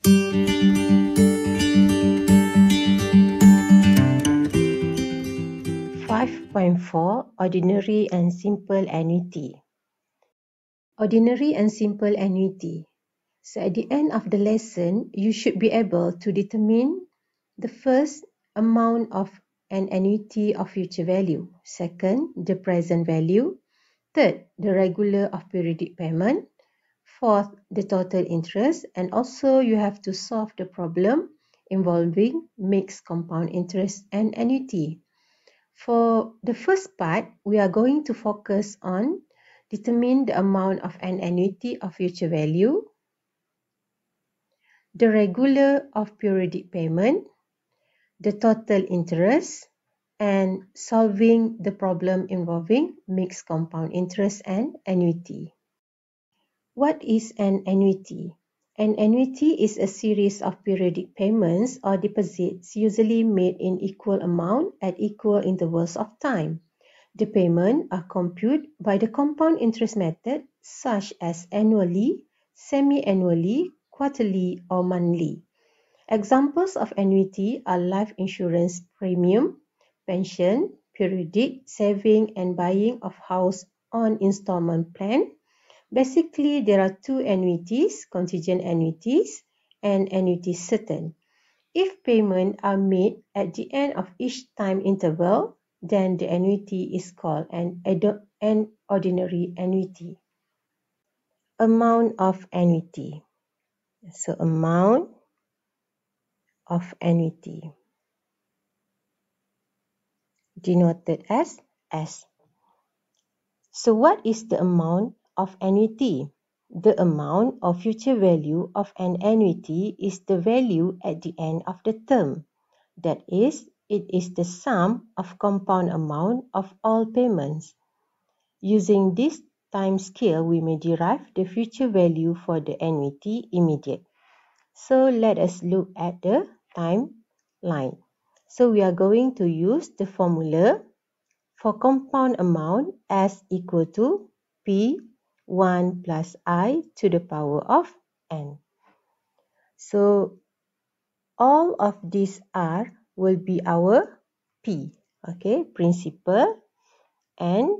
5.4 Ordinary and Simple Annuity. Ordinary and Simple Annuity. So at the end of the lesson, you should be able to determine the first, amount of an annuity of future value. Second, the present value. Third, the regular of periodic payment. Fourth, the total interest. And also you have to solve the problem involving mixed compound interest and annuity. For the first part, we are going to focus on determine the amount of an annuity of future value, the regular of periodic payment, the total interest, and solving the problem involving mixed compound interest and annuity. What is an annuity? An annuity is a series of periodic payments or deposits usually made in equal amount at equal intervals of time. The payments are computed by the compound interest method such as annually, semi-annually, quarterly, or monthly. Examples of annuity are life insurance premium, pension, periodic, saving and buying of house on installment plan. Basically, there are two annuities, contingent annuities and annuities certain. If payments are made at the end of each time interval, then the annuity is called an ordinary annuity. Amount of annuity. So amount of annuity denoted as S. So what is the amount of annuity? The amount of future value of an annuity is the value at the end of the term. That is, it is the sum of compound amount of all payments. Using this time scale, we may derive the future value for the annuity immediate. So let us look at the timeline. So we are going to use the formula for compound amount as equal to P1 plus I to the power of N. So all of these R will be our P, okay, principal, and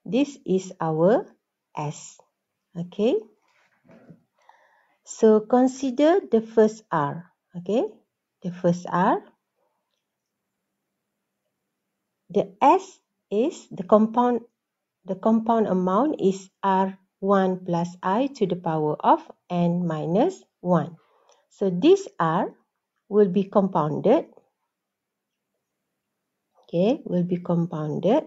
this is our S, okay. So consider the first R, okay, the first R. The S is the compound amount is R1 plus I to the power of N minus 1. So this R will be compounded. Okay, will be compounded.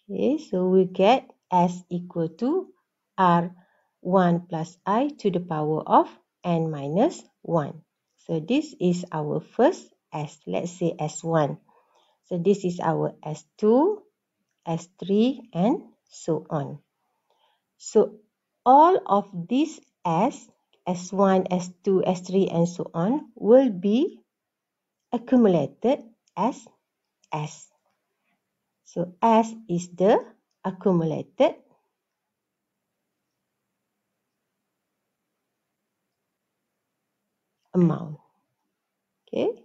Okay, so we get S equal to R1 plus I to the power of N minus 1. So this is our first S. Let's say S1. So this is our S2, S3, and so on. So all of these S, S1, S2, S3, and so on will be accumulated as S. So S is the accumulated amount. Okay.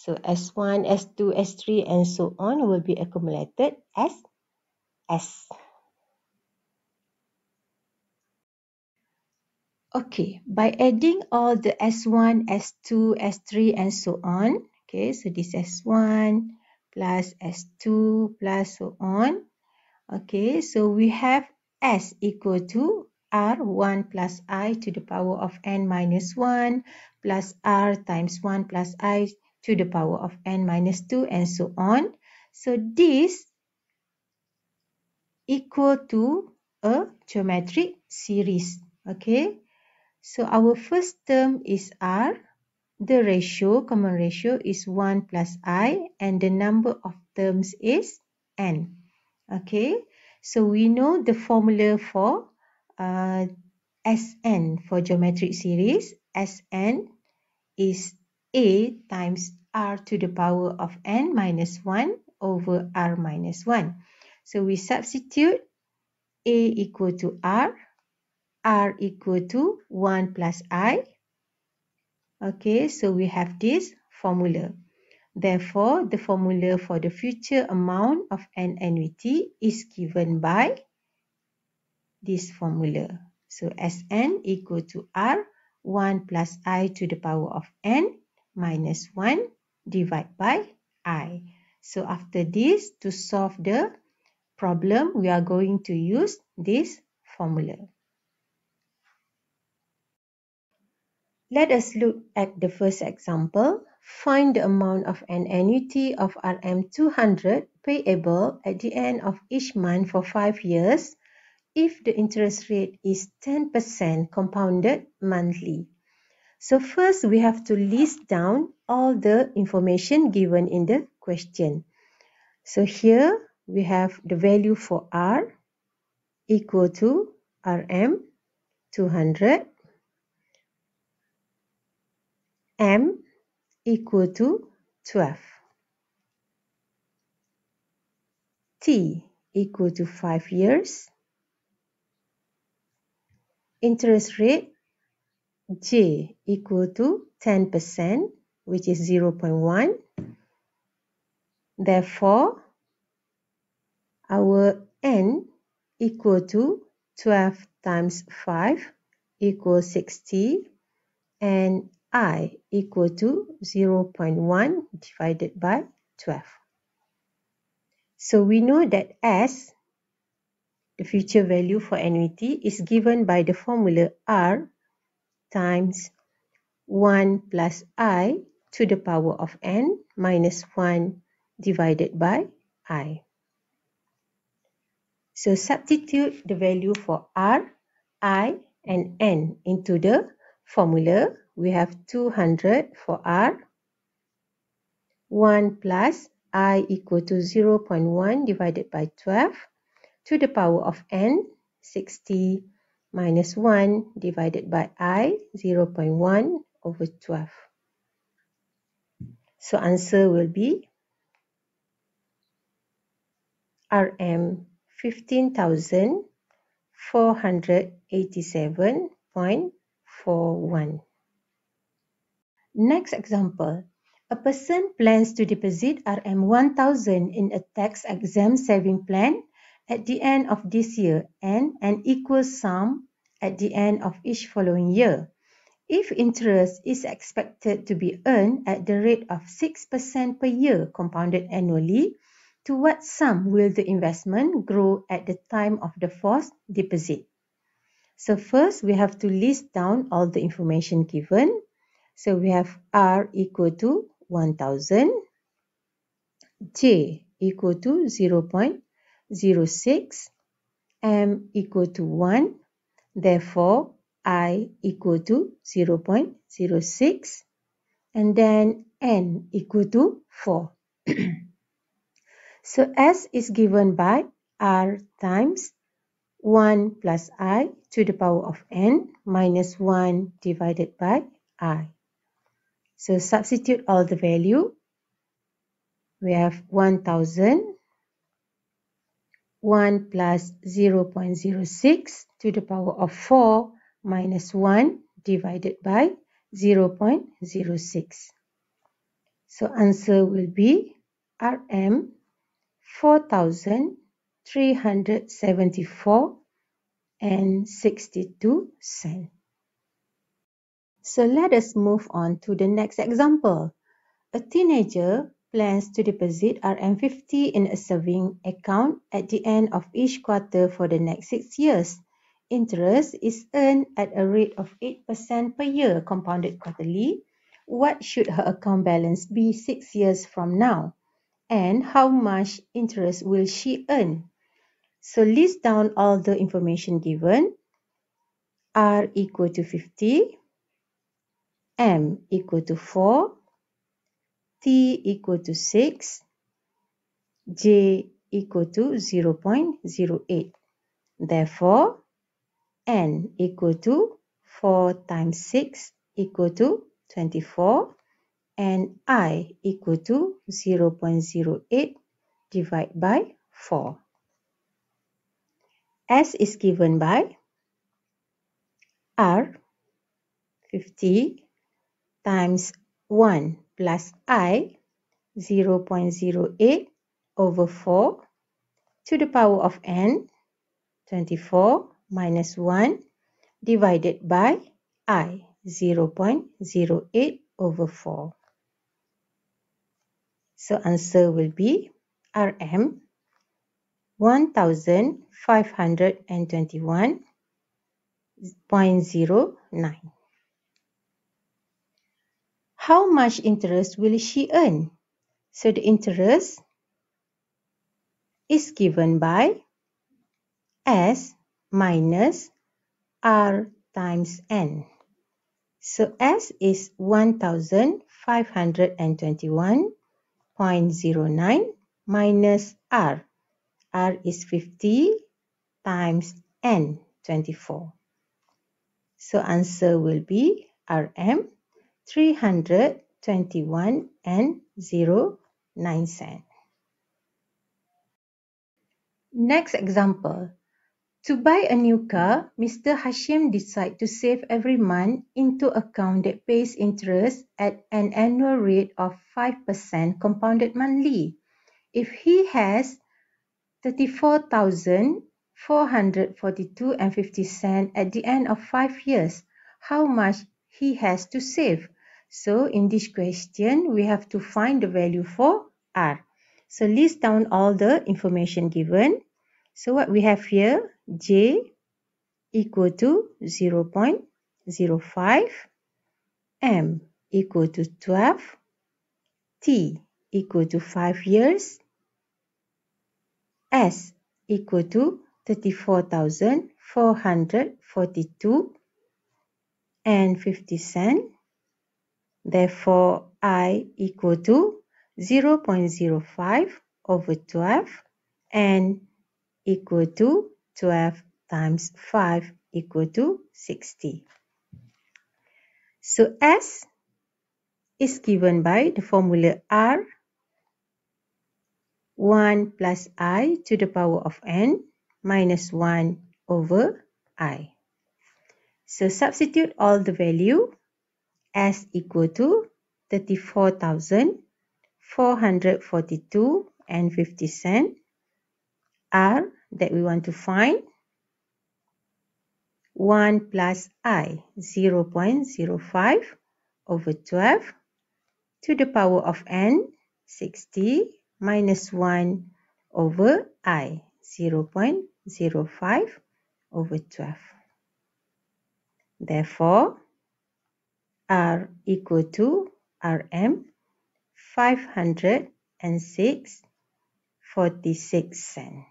So S1, S2, S3, and so on will be accumulated as S. Okay, by adding all the S1, S2, S3, and so on, okay, so this S1 plus S2 plus so on, okay, so we have S equal to R1 plus I to the power of N minus 1 plus R times 1 plus I to the power of N minus 2 and so on. So this equal to a geometric series, okay. So our first term is R, the ratio, common ratio is 1 plus I, and the number of terms is N. Okay, so we know the formula for Sn for geometric series. Sn is A times R to the power of N minus 1 over R minus 1. So we substitute A equal to R. R equal to 1 plus I. Okay, so we have this formula. Therefore, the formula for the future amount of an annuity is given by this formula. So Sn equal to R 1 plus I to the power of n minus 1 divided by I. So after this, to solve the problem, we are going to use this formula. Let us look at the first example. Find the amount of an annuity of RM200 payable at the end of each month for 5 years if the interest rate is 10% compounded monthly. So first we have to list down all the information given in the question. So here we have the value for R equal to RM200, M equal to 12, T equal to 5 years, interest rate J equal to 10%, which is 0.1. Therefore, our N equal to 12 times 5 equals 60, and I equal to 0.1 divided by 12. So we know that S, the future value for annuity, is given by the formula R times 1 plus I to the power of n minus 1 divided by I. So substitute the value for R, I, and n into the formula. We have 200 for R, 1 plus I equal to 0.1 divided by 12 to the power of n, 60 minus 1 divided by I, 0.1 over 12. So answer will be RM 15,487.41. Next example. A person plans to deposit RM 1,000 in a tax-exempt saving plan at the end of this year and an equal sum at the end of each following year. If interest is expected to be earned at the rate of 6% per year compounded annually, to what sum will the investment grow at the time of the forced deposit? So first, we have to list down all the information given. So we have R equal to 1,000, J equal to 0.06, M equal to 1, therefore I equal to 0.06, and then N equal to 4. So S is given by R times 1 plus I to the power of n minus 1 divided by I. So substitute all the value. We have 1,000, 1 plus 0.06 to the power of 4 minus 1 divided by 0.06. So answer will be RM 4,374 and 62 cents. So let us move on to the next example. A teenager plans to deposit RM50 in a saving account at the end of each quarter for the next 6 years. Interest is earned at a rate of 8% per year compounded quarterly. What should her account balance be 6 years from now? And how much interest will she earn? So list down all the information given. R equal to 50, M equal to 4, T equal to 6, J equal to 0.08. Therefore, N equal to 4 times 6 equal to 24, and I equal to 0.08 divided by 4. S is given by R 50 times 1 plus I 0.08 over 4 to the power of n 24 minus 1 divided by I 0.08 over 4. So answer will be RM 1521.09. How much interest will she earn? So the interest is given by S minus R times N. So S is 1521.09 minus R. R is 50 times N 24. So answer will be RM 321.09. Next example. To buy a new car, Mr. Hashim decides to save every month into account that pays interest at an annual rate of 5% compounded monthly. If he has 34,442.50 at the end of 5 years, how much he has to save? So in this question, we have to find the value for R. So list down all the information given. So what we have here, J equal to 0.05, M equal to 12, T equal to 5 years, S equal to 34,442 and 50 cents. Therefore, I equal to 0.05 over 12 and equal to 12 times 5 equal to 60. So S is given by the formula R 1 plus I to the power of n minus 1 over I. So substitute all the value. S equal to 34,442 and 50 cents. R that we want to find 1 plus I 0.05 over 12 to the power of n 60 minus 1 over I 0.05 over 12. Therefore, R equal to RM 506.46 cents.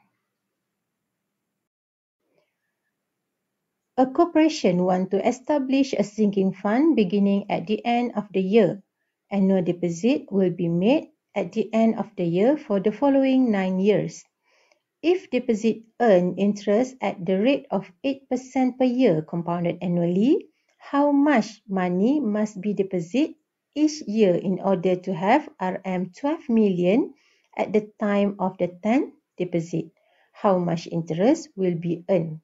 A corporation wants to establish a sinking fund beginning at the end of the year. Annual deposit will be made at the end of the year for the following 9 years. If deposit earn interest at the rate of 8% per year compounded annually, how much money must be deposited each year in order to have RM 12 million at the time of the 10th deposit? How much interest will be earned?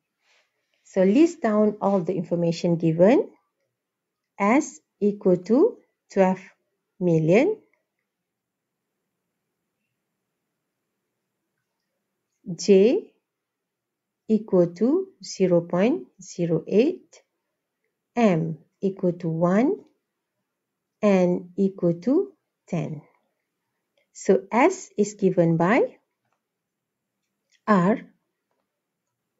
So list down all the information given. S equal to 12 million. J equal to 0.08. M equal to 1. N equal to 10. So S is given by R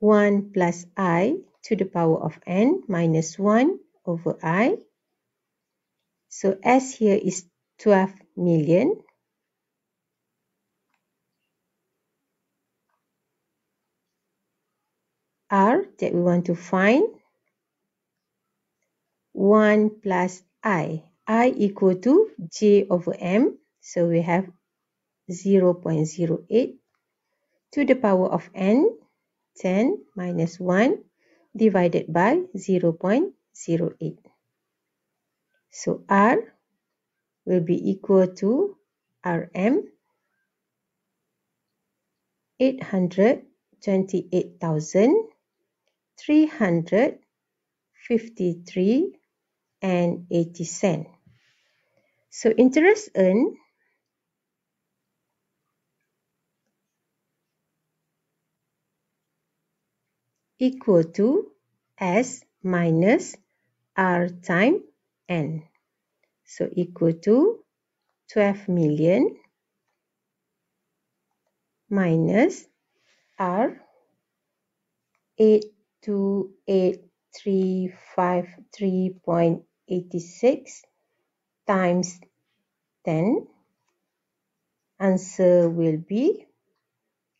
1 plus I to the power of n minus 1 over I. So S here is 12 million. R that we want to find 1 plus I. I equal to J over M. So we have 0.08 to the power of n 10 minus 1 divided by 0.08. So R will be equal to RM 828,350 53 and 80 cents. So interest earned equal to S minus R times N. So equal to 12 million minus R 82853.86 times 10. Answer will be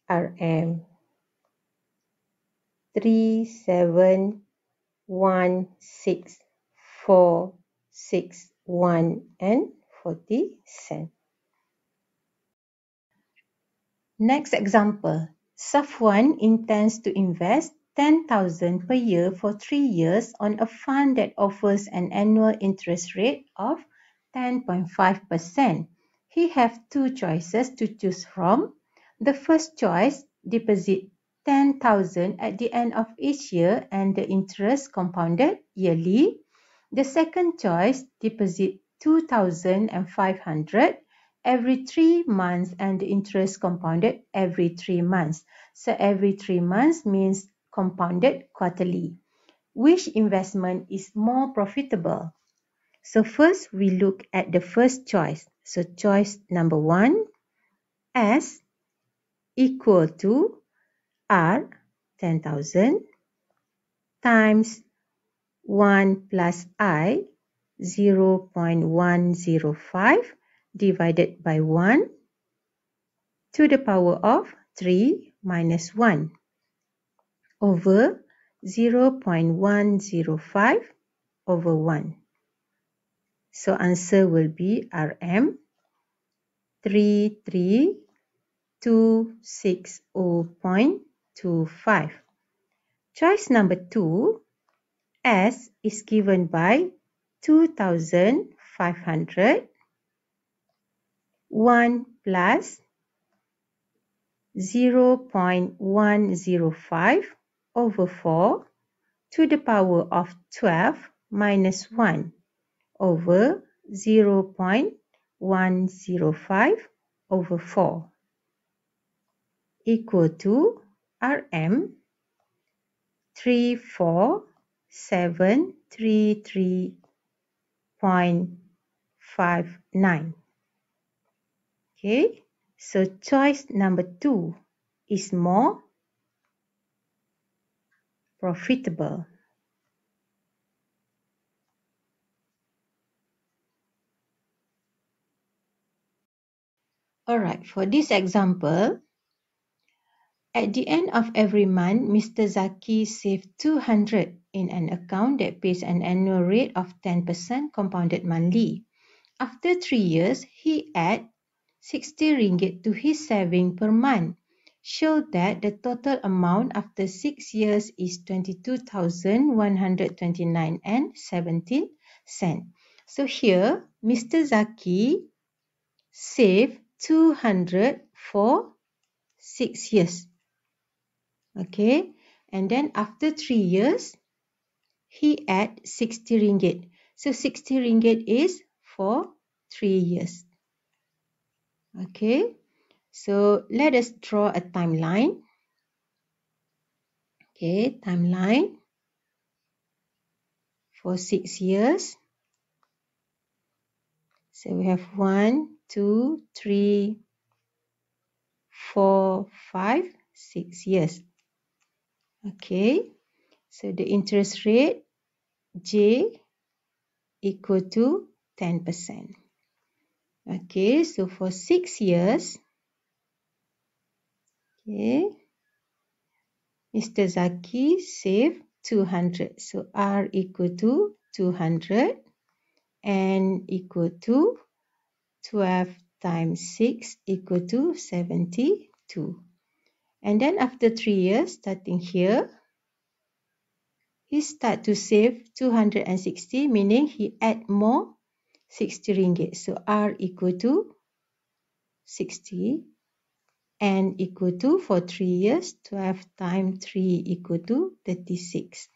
RM 3716,461 and 40 cents. Next example. Safwan intends to invest 10,000 per year for 3 years on a fund that offers an annual interest rate of 10.5%. He has two choices to choose from. The first choice, deposit 10,000 at the end of each year and the interest compounded yearly. The second choice, deposit 2,500 every 3 months and the interest compounded every 3 months. So every 3 months means compounded quarterly. Which investment is more profitable? So first we look at the first choice. So choice number 1, S equal to R 10,000 times 1 plus I 0.105 divided by 1 to the power of 3 minus 1 over 0.105 over 1. So answer will be RM 33260.25. Choice number 2, S is given by 2,500, 1 plus 0.105 over 4 to the power of 12 minus 1 over 0.105 over 4 equal to RM 34733.59. Okay, so choice number 2 is more profitable. Alright, for this example, at the end of every month, Mr. Zaki saved 200 in an account that pays an annual rate of 10% compounded monthly. After 3 years, he adds 60 ringgit to his saving per month. Show that the total amount after 6 years is 22,129 and 17 cents. So here, Mr. Zaki saved 200 for 6 years. Okay, and then after 3 years, he add 60 ringgit. So 60 ringgit is for 3 years. Okay, so let us draw a timeline. Okay, timeline for 6 years. So we have 1, 2, 3, 4, 5, 6 years. Okay, so the interest rate J equal to 10%. Okay, so for 6 years, okay, Mr. Zaki saved 200. So R equal to 200 and equal to 12 times 6 equal to 72. And then after 3 years, starting here, he start to save 260, meaning he add more 60 ringgit. So R equal to 60 and equal to, for 3 years, 12 times 3 equal to 36.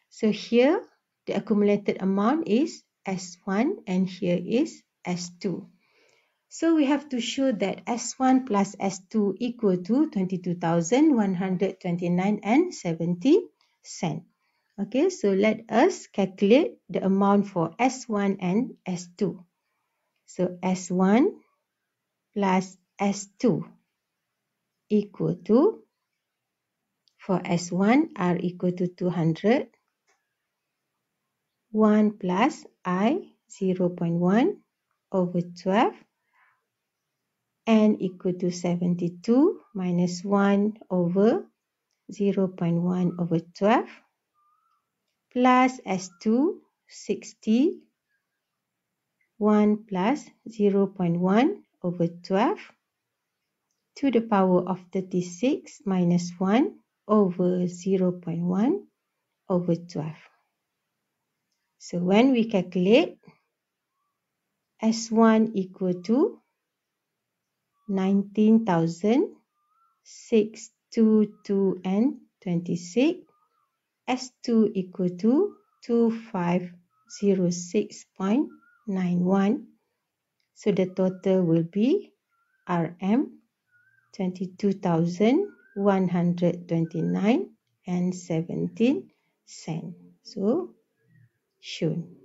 So here, the accumulated amount is S1 and here is S2. So we have to show that S1 plus S2 equal to 22,129 and 70 cents. Okay, so let us calculate the amount for S1 and S2. So S1 plus S2 equal to, for S1, R equal to 200, 1 plus I 0.1 over 12, N equal to 72 minus 1 over 0.1 over 12 plus S2 60, 1 plus 0.1 over 12 to the power of 36 minus 1 over 0.1 over 12. So when we calculate, S1 equal to 19,622 and 26. S2 equal to 2506.91. So the total will be RM 22,129 and 17 cents. So shown.